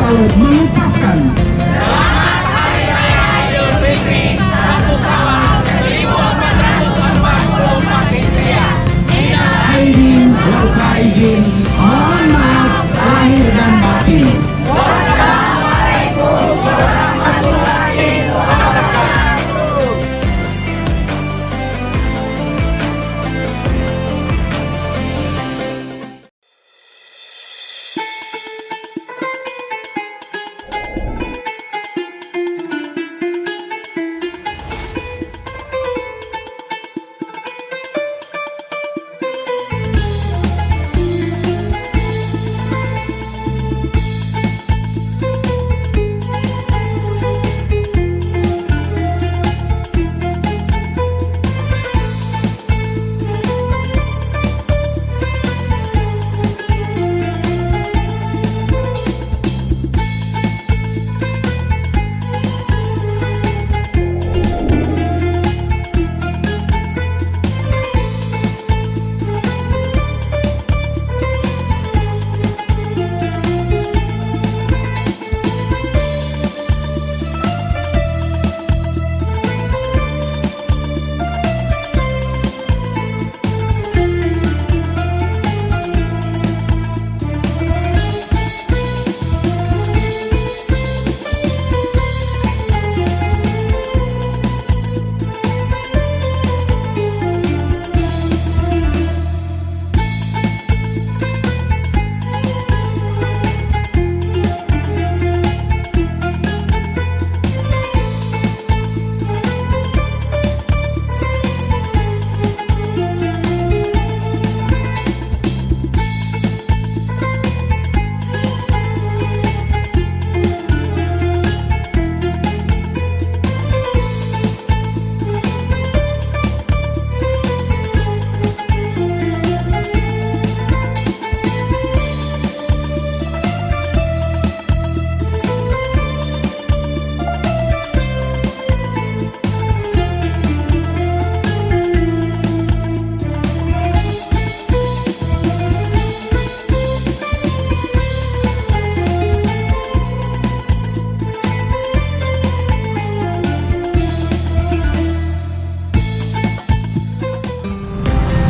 Saleh mengucapkan Selamat Hari Raya Idul Fitri 1444 Hijriah. Minal aidin wal faizin. Mohon maaf lahir dan batin. Wassalamualaikum warahmatullahi wabarakatuh.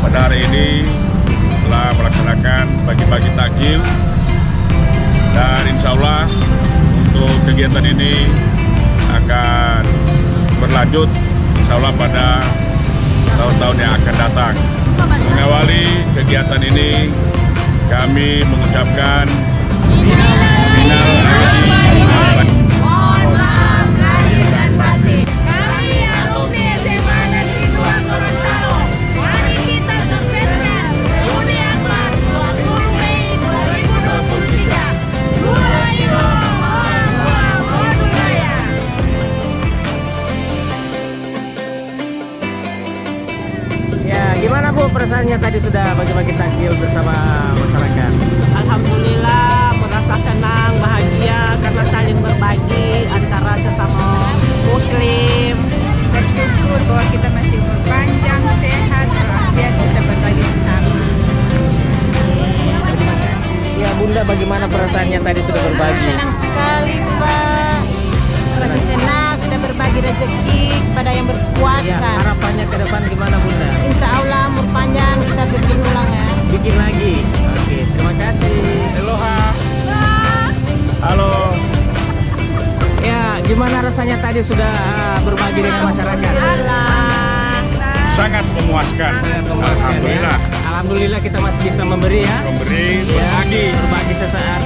Pada hari ini telah melaksanakan bagi-bagi takjil, dan insya Allah untuk kegiatan ini akan berlanjut insya Allah pada tahun-tahun yang akan datang. Mengawali kegiatan ini kami mengucapkan minal aidin. Mohon maaf lahir dan batin. Kami alumni SMA Negeri 2 Gorontalo. Mari kita sukseskan Reuni Akbar 20 Mei 2023. Wassalamualaikum warahmatullahi. Ya, gimana Bu perasaannya tadi sudah bagi-bagi takjil bersama masyarakat? Alhamdulillah merasa senang, bahagia karena saling berbagi antara sesama muslim. Bersyukur bahwa kita masih umur panjang, sehat, walafiat, bisa berbagi bersama. Ya Bunda, bagaimana perasaannya tadi sudah berbagi? Senang sekali Pak, lebih senang sudah berbagi rezeki kepada yang Ya, berpuasa. harapannya ke depan gimana Bunda? Insya Allah umur panjang kita bikin ulang ya. Bikin lagi. Oke, terima kasih. Aloha. Halo. Ya, gimana rasanya tadi sudah berbagi dengan masyarakat? Sangat memuaskan. Memuaskan, Alhamdulillah. ya. Alhamdulillah kita masih bisa memberi ya. Memberi, Ya, berbagi. berbagi sesaat